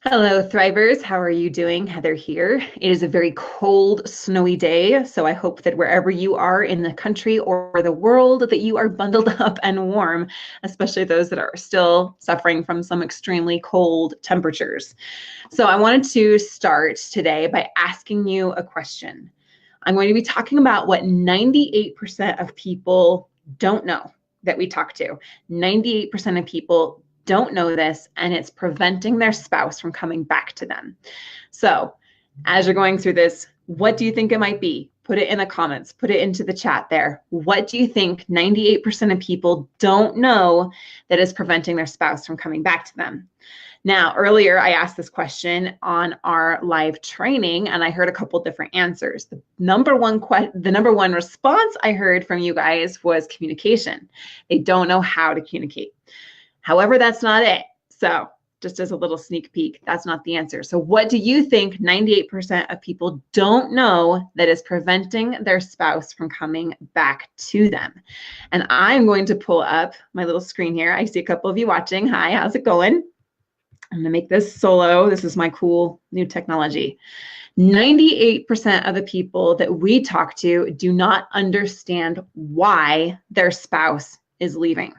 Hello, Thrivers. How are you doing? Heather here. It is a very cold, snowy day, so I hope that wherever you are in the country or the world, that you are bundled up and warm, especially those that are still suffering from some extremely cold temperatures. So I wanted to start today by asking you a question. I'm going to be talking about what 98% of people don't know that we talk to. 98% of people don't know this, and it's preventing their spouse from coming back to them. So, as you're going through this, what do you think it might be? Put it in the comments, put it into the chat there. What do you think 98% of people don't know that is preventing their spouse from coming back to them? Now, earlier I asked this question on our live training, and I heard a couple different answers. The number one response I heard from you guys was communication. They don't know how to communicate. However, that's not it. So just as a little sneak peek, that's not the answer. So what do you think 98% of people don't know that is preventing their spouse from coming back to them? And I'm going to pull up my little screen here. I see a couple of you watching. Hi, how's it going? I'm gonna make this solo. This is my cool new technology. 98% of the people that we talk to do not understand why their spouse is leaving.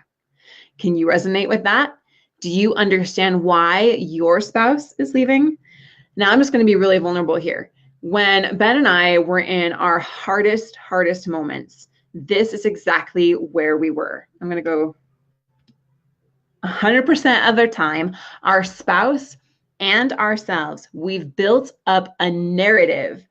Can you resonate with that? Do you understand why your spouse is leaving? Now, I'm just going to be really vulnerable here. When Ben and I were in our hardest moments, this is exactly where we were. I'm going to go 100% of the time, our spouse and ourselves, we've built up a narrative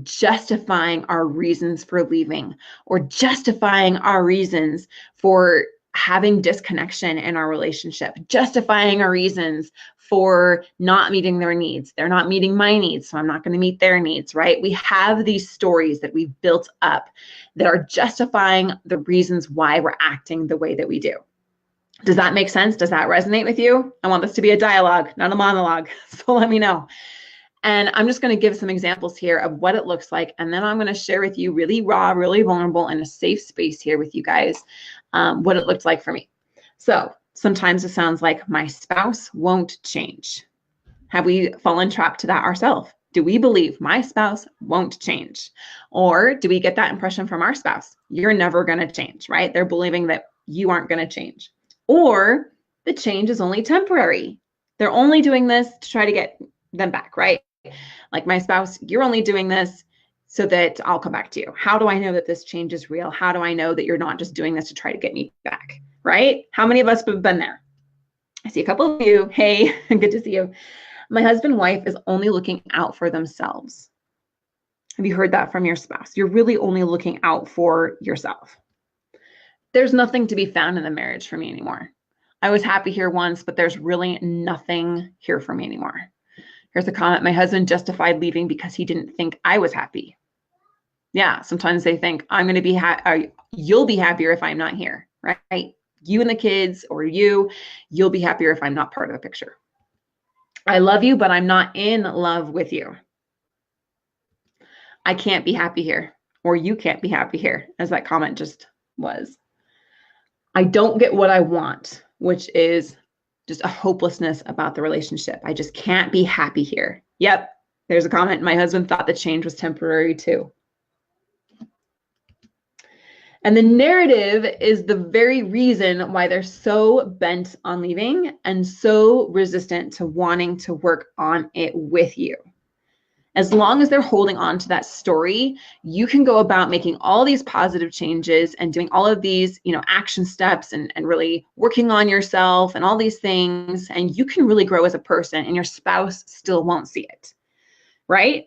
justifying our reasons for leaving or justifying our reasons for having disconnection in our relationship, justifying our reasons for not meeting their needs. They're not meeting my needs, so I'm not going to meet their needs, right? We have these stories that we've built up that are justifying the reasons why we're acting the way that we do. Does that make sense? Does that resonate with you? I want this to be a dialogue, not a monologue. So let me know. And I'm just going to give some examples here of what it looks like. And then I'm going to share with you really raw, really vulnerable, in a safe space here with you guys, what it looked like for me. So sometimes it sounds like my spouse won't change. Have we fallen trapped to that ourselves? Do we believe my spouse won't change? Or do we get that impression from our spouse? You're never going to change, right? They're believing that you aren't going to change. Or the change is only temporary. They're only doing this to try to get them back, right? Like my spouse, you're only doing this so that I'll come back to you. How do I know that this change is real? How do I know that you're not just doing this to try to get me back, right? How many of us have been there? I see a couple of you. Hey, good to see you. My husband and wife is only looking out for themselves. Have you heard that from your spouse? You're really only looking out for yourself. There's nothing to be found in the marriage for me anymore. I was happy here once, but there's really nothing here for me anymore. Here's a comment. My husband justified leaving because he didn't think I was happy. Yeah, sometimes they think I'm going to be you'll be happier if I'm not here, right? You and the kids, or you'll be happier if I'm not part of the picture. I love you, but I'm not in love with you. I can't be happy here, or you can't be happy here, as that comment just was. I don't get what I want, which is just a hopelessness about the relationship. I just can't be happy here. Yep, there's a comment. My husband thought the change was temporary too. And the narrative is the very reason why they're so bent on leaving and so resistant to wanting to work on it with you. As long as they're holding on to that story, you can go about making all these positive changes and doing all of these, action steps and really working on yourself and all these things. And you can really grow as a person, and your spouse still won't see it, right?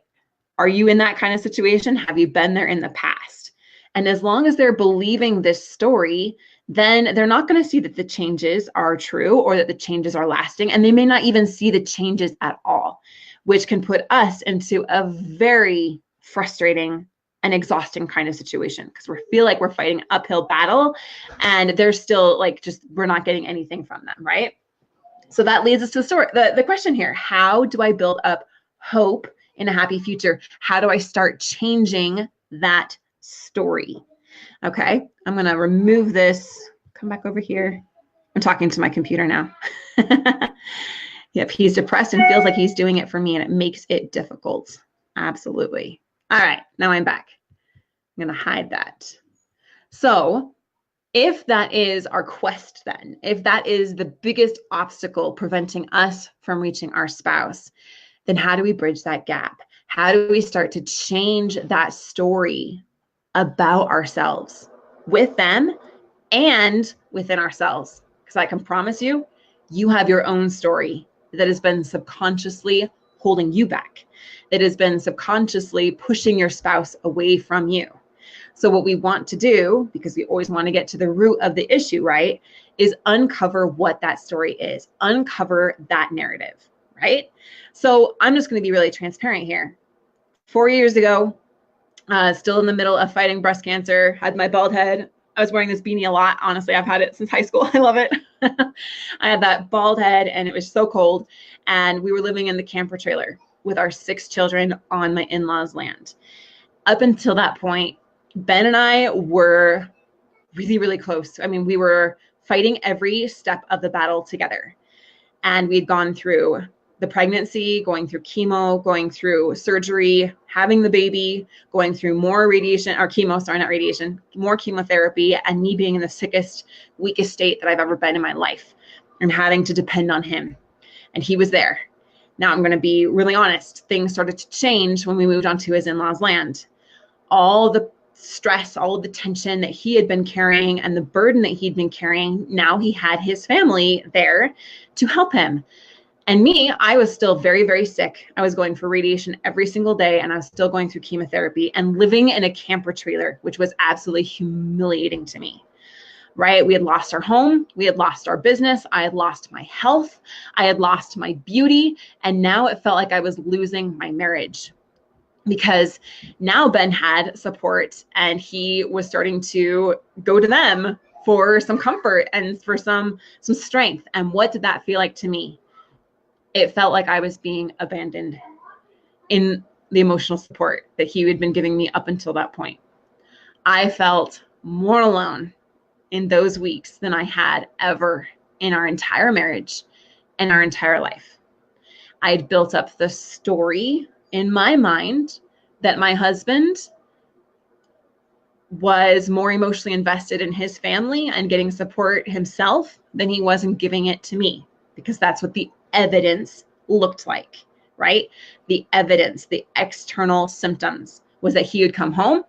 Are you in that kind of situation? Have you been there in the past? And as long as they're believing this story, then they're not going to see that the changes are true or that the changes are lasting. And they may not even see the changes at all, which can put us into a very frustrating and exhausting kind of situation because we feel like we're fighting an uphill battle and they're still we're not getting anything from them, right? So that leads us to the question here. How do I build up hope in a happy future? How do I start changing that story? Okay, I'm going to remove this. Come back over here. I'm talking to my computer now. Yep, he's depressed and feels like he's doing it for me, and it makes it difficult. Absolutely. All right, now I'm back. I'm going to hide that. So if that is our quest, then, if that is the biggest obstacle preventing us from reaching our spouse, then how do we bridge that gap? How do we start to change that story about ourselves with them and within ourselves? Because I can promise you, you have your own story that has been subconsciously holding you back, that has been subconsciously pushing your spouse away from you. So what we want to do, because we always want to get to the root of the issue, right, is uncover what that story is, uncover that narrative, right? So I'm just going to be really transparent here. 4 years ago, still in the middle of fighting breast cancer, had my bald head. I was wearing this beanie a lot. Honestly, I've had it since high school. I love it. I had that bald head and it was so cold. And we were living in the camper trailer with our 6 children on my in-laws' land. Up until that point, Ben and I were really, really close. I mean, we were fighting every step of the battle together. And we'd gone through the pregnancy, going through chemo, going through surgery, having the baby, going through more radiation, or chemo, sorry, not radiation, more chemotherapy, and me being in the sickest, weakest state that I've ever been in my life and having to depend on him. And he was there. Now I'm going to be really honest. Things started to change when we moved onto his in-laws' land. All the stress, all of the tension that he had been carrying and the burden that he'd been carrying, now he had his family there to help him. And me, I was still very, very sick. I was going for radiation every single day, and I was still going through chemotherapy and living in a camper trailer, which was absolutely humiliating to me, right? We had lost our home. We had lost our business. I had lost my health. I had lost my beauty. And now it felt like I was losing my marriage, because now Ben had support and he was starting to go to them for some comfort and for some strength. And what did that feel like to me? It felt like I was being abandoned in the emotional support that he had been giving me up until that point. I felt more alone in those weeks than I had ever in our entire marriage and our entire life. I had built up the story in my mind that my husband was more emotionally invested in his family and getting support himself than he was in giving it to me, because that's what the evidence looked like, right? The evidence, the external symptoms was that he would come home,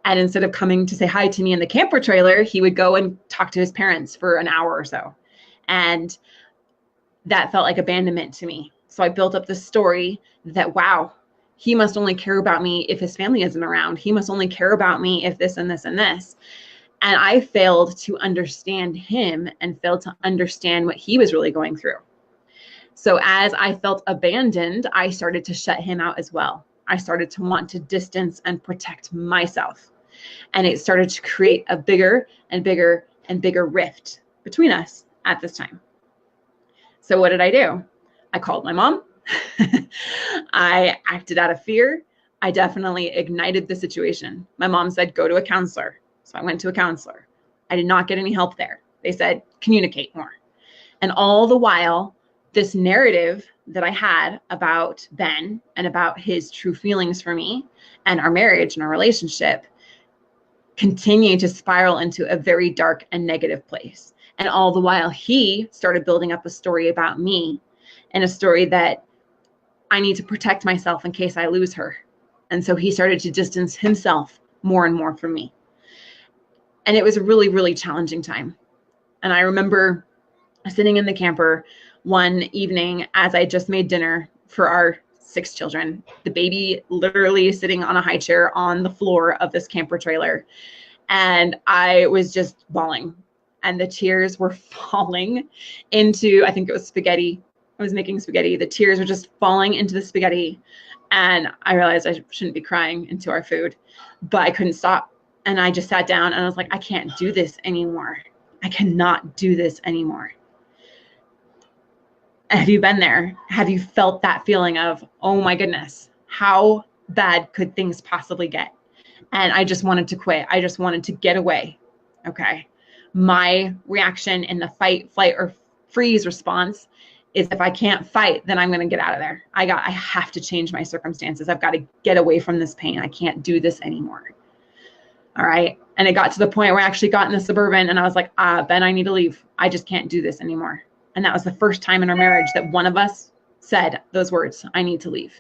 and instead of coming to say hi to me in the camper trailer, he would go and talk to his parents for an hour or so. And that felt like abandonment to me. So I built up this story that, wow, he must only care about me if his family isn't around. He must only care about me if this and this and this. And I failed to understand him and failed to understand what he was really going through. So as I felt abandoned, I started to shut him out as well. I started to want to distance and protect myself. And it started to create a bigger and bigger and bigger rift between us at this time. So what did I do? I called my mom. I acted out of fear. I definitely ignited the situation. My mom said, go to a counselor. So I went to a counselor. I did not get any help there. They said, communicate more. And all the while, this narrative that I had about Ben and about his true feelings for me and our marriage and our relationship continued to spiral into a very dark and negative place. And all the while, he started building up a story about me, and a story that I need to protect myself in case I lose her. And so he started to distance himself more and more from me. And it was a really, really challenging time. And I remember sitting in the camper one evening as I just made dinner for our 6 children, the baby literally sitting on a high chair on the floor of this camper trailer. And I was just bawling, and the tears were falling into, I think it was spaghetti. I was making spaghetti. The tears were just falling into the spaghetti. And I realized I shouldn't be crying into our food, but I couldn't stop. And I just sat down and I was like, I can't do this anymore. I cannot do this anymore. Have you been there? Have you felt that feeling of, oh my goodness, how bad could things possibly get? And I just wanted to quit. I just wanted to get away. Okay. My reaction in the fight, flight, or freeze response is if I can't fight, then I'm going to get out of there. I have to change my circumstances. I've got to get away from this pain. I can't do this anymore. All right. And it got to the point where I actually got in the Suburban and I was like, Ben, I need to leave. I just can't do this anymore. And that was the first time in our marriage that one of us said those words, I need to leave.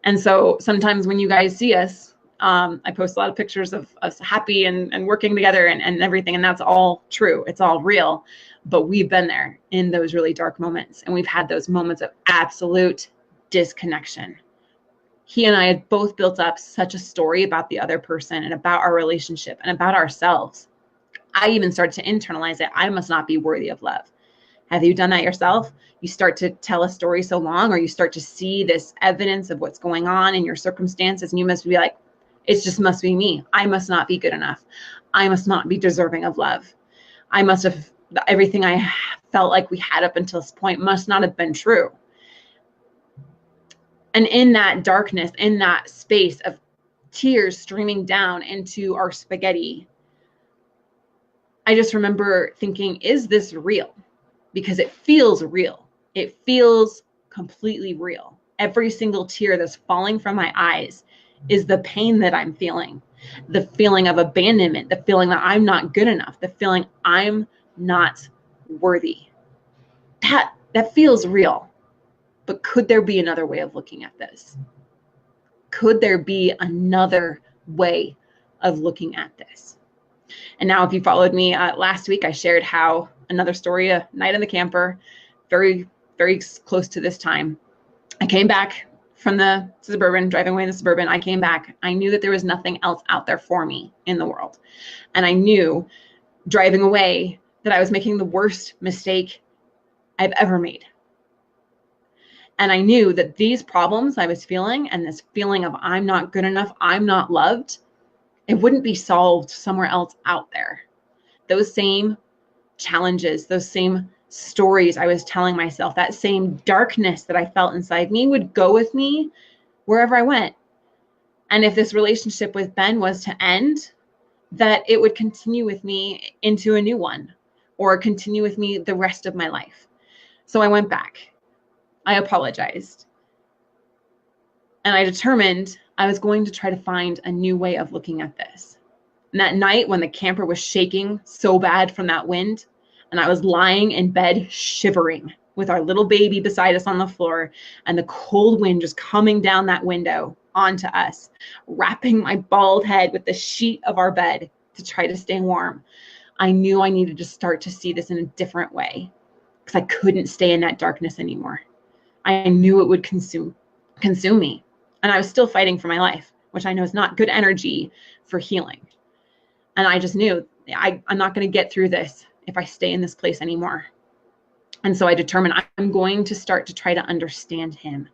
And so sometimes when you guys see us, I post a lot of pictures of us happy and working together and everything. And that's all true. It's all real. But we've been there in those really dark moments. And we've had those moments of absolute disconnection. He and I had both built up such a story about the other person and about our relationship and about ourselves. I even started to internalize it. I must not be worthy of love. Have you done that yourself? You start to tell a story so long, or you start to see this evidence of what's going on in your circumstances, and you must be like, it just must be me. I must not be good enough. I must not be deserving of love. I must have, everything I felt like we had up until this point must not have been true. And in that darkness, in that space of tears streaming down into our spaghetti, I just remember thinking, is this real? Because it feels real. It feels completely real. Every single tear that's falling from my eyes is the pain that I'm feeling, the feeling of abandonment, the feeling that I'm not good enough, the feeling I'm not worthy. That feels real. But could there be another way of looking at this? Could there be another way of looking at this? And now if you followed me last week, I shared how another story, a night in the camper, very, very close to this time. I came back from the Suburban, driving away in the Suburban. I came back. I knew that there was nothing else out there for me in the world. And I knew driving away that I was making the worst mistake I've ever made. And I knew that these problems I was feeling and this feeling of I'm not good enough, I'm not loved, it wouldn't be solved somewhere else out there. Those same challenges, those same stories I was telling myself, that same darkness that I felt inside me would go with me wherever I went. And if this relationship with Ben was to end, that it would continue with me into a new one or continue with me the rest of my life. So I went back. I apologized. And I determined I was going to try to find a new way of looking at this. And that night when the camper was shaking so bad from that wind, and I was lying in bed shivering with our little baby beside us on the floor and the cold wind just coming down that window onto us, wrapping my bald head with the sheet of our bed to try to stay warm, I knew I needed to start to see this in a different way because I couldn't stay in that darkness anymore. I knew it would consume me. And I was still fighting for my life, which I know is not good energy for healing. And I just knew I'm not going to get through this if I stay in this place anymore. And so I determined I'm going to start to try to understand him.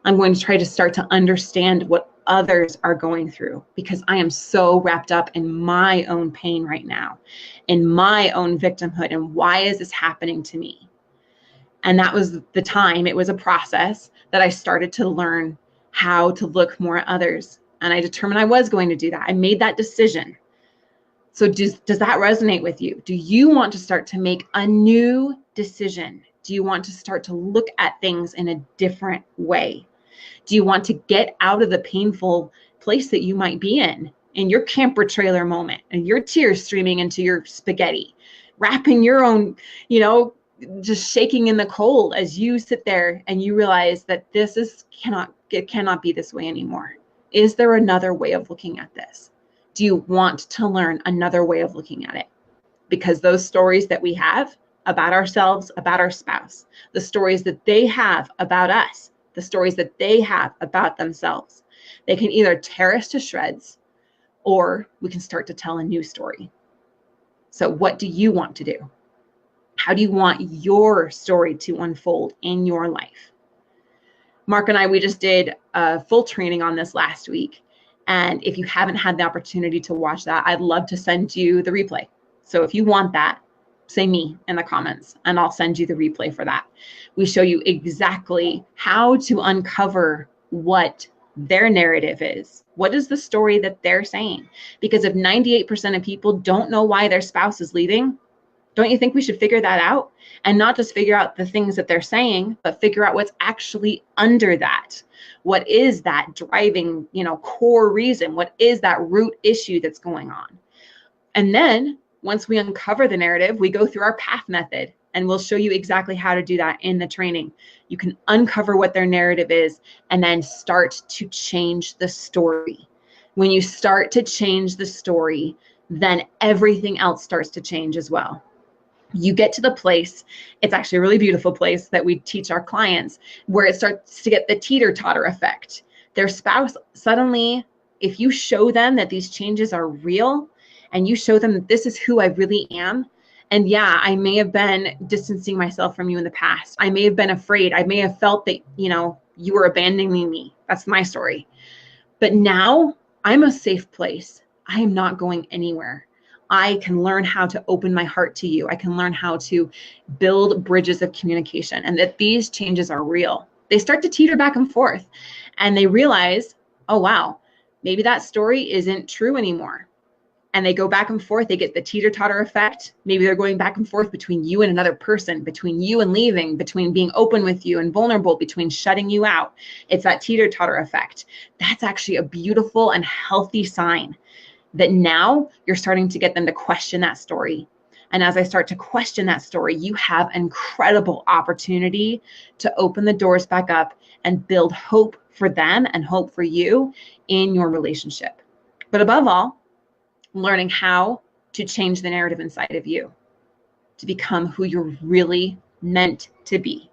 I'm going to try to start to understand what others are going through because I am so wrapped up in my own pain right now, in my own victimhood. And why is this happening to me? And that was the time, it was a process that I started to learn how to look more at others. And I determined I was going to do that. I made that decision. So does that resonate with you? Do you want to start to make a new decision? Do you want to start to look at things in a different way? Do you want to get out of the painful place that you might be in your camper trailer moment and your tears streaming into your spaghetti, wrapping your own, just shaking in the cold as you sit there and you realize that it cannot be this way anymore. Is there another way of looking at this? Do you want to learn another way of looking at it? Because those stories that we have about ourselves, about our spouse, the stories that they have about us, the stories that they have about themselves, they can either tear us to shreds or we can start to tell a new story. So what do you want to do? How do you want your story to unfold in your life? Mark and I, we just did a full training on this last week. And if you haven't had the opportunity to watch that, I'd love to send you the replay. So if you want that, say me in the comments and I'll send you the replay for that. We show you exactly how to uncover what their narrative is. What is the story that they're saying? Because if 98% of people don't know why their spouse is leaving, Don't you think we should figure that out? And not just figure out the things that they're saying, but figure out what's actually under that. What is that driving, core reason? What is that root issue that's going on? And then once we uncover the narrative, we go through our path method, and we'll show you exactly how to do that in the training. You can uncover what their narrative is and then start to change the story. When you start to change the story, then everything else starts to change as well. You get to the place, it's actually a really beautiful place that we teach our clients, where it starts to get the teeter-totter effect. Their spouse suddenly, if you show them that these changes are real, and you show them that this is who I really am, and yeah, I may have been distancing myself from you in the past. I may have been afraid. I may have felt that, you were abandoning me. That's my story. But now I'm a safe place. I am not going anywhere. I can learn how to open my heart to you. I can learn how to build bridges of communication, and that these changes are real. They start to teeter back and forth, and they realize, oh, wow, maybe that story isn't true anymore. And they go back and forth. They get the teeter-totter effect. Maybe they're going back and forth between you and another person, between you and leaving, between being open with you and vulnerable, between shutting you out. It's that teeter-totter effect. That's actually a beautiful and healthy sign that now you're starting to get them to question that story. And as I start to question that story, you have incredible opportunity to open the doors back up and build hope for them and hope for you in your relationship. But above all, learning how to change the narrative inside of you to become who you're really meant to be.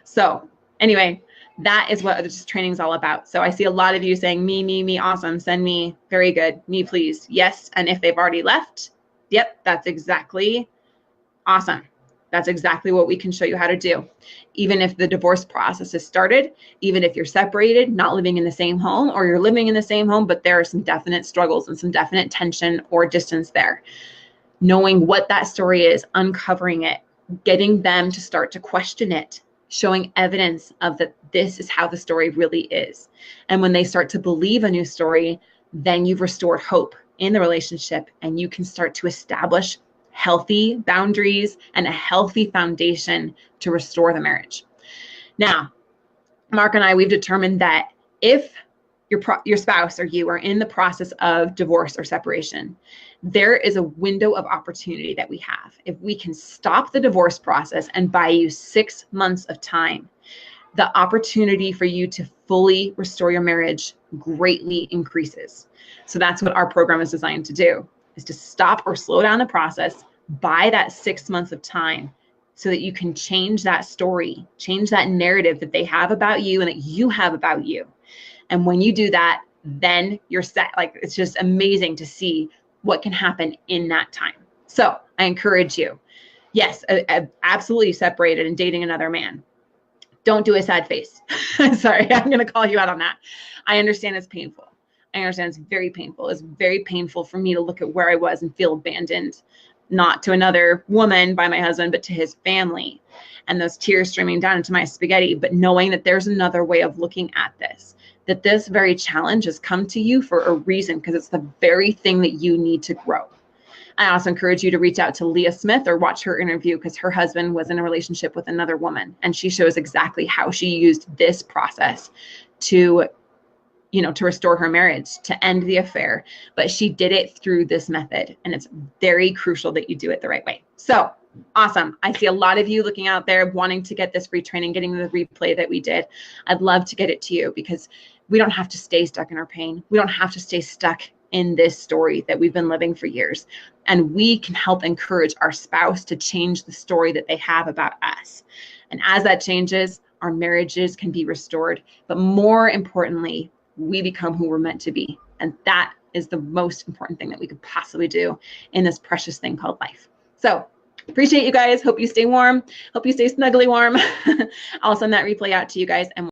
So anyway, that is what this training is all about. So I see a lot of you saying, me, awesome, send me, very good, me please, yes. And if they've already left, yep, that's exactly awesome. That's exactly what we can show you how to do. Even if the divorce process has started, even if you're separated, not living in the same home, or you're living in the same home, but there are some definite struggles and some definite tension or distance there. Knowing what that story is, uncovering it, getting them to start to question it, showing evidence of that this is how the story really is. And when they start to believe a new story, then you've restored hope in the relationship, and you can start to establish healthy boundaries and a healthy foundation to restore the marriage. Now, Mark and I, we've determined that if your spouse or you are in the process of divorce or separation, there is a window of opportunity that we have. If we can stop the divorce process and buy you 6 months of time, the opportunity for you to fully restore your marriage greatly increases. So that's what our program is designed to do, is to stop or slow down the process, buy that 6 months of time so that you can change that story, change that narrative that they have about you and that you have about you. And when you do that, then you're set. Like, it's just amazing to see what can happen in that time. So I encourage you, yes, absolutely separated and dating another man. Don't do a sad face. Sorry, I'm going to call you out on that. I understand it's painful. I understand it's very painful. It's very painful for me to look at where I was and feel abandoned, not to another woman by my husband, but to his family, and those tears streaming down into my spaghetti. But knowing that there's another way of looking at this, that this very challenge has come to you for a reason, because it's the very thing that you need to grow. I also encourage you to reach out to Leah Smith or watch her interview, because her husband was in a relationship with another woman, and she shows exactly how she used this process to restore her marriage, to end the affair. But she did it through this method, and it's very crucial that you do it the right way. So awesome. I see a lot of you looking out there wanting to get this free training, getting the replay that we did. I'd love to get it to you, because we don't have to stay stuck in our pain. We don't have to stay stuck in this story that we've been living for years. And we can help encourage our spouse to change the story that they have about us. And as that changes, our marriages can be restored. But more importantly, we become who we're meant to be. And that is the most important thing that we could possibly do in this precious thing called life. So appreciate you guys. Hope you stay warm. Hope you stay snuggly warm. I'll send that replay out to you guys, and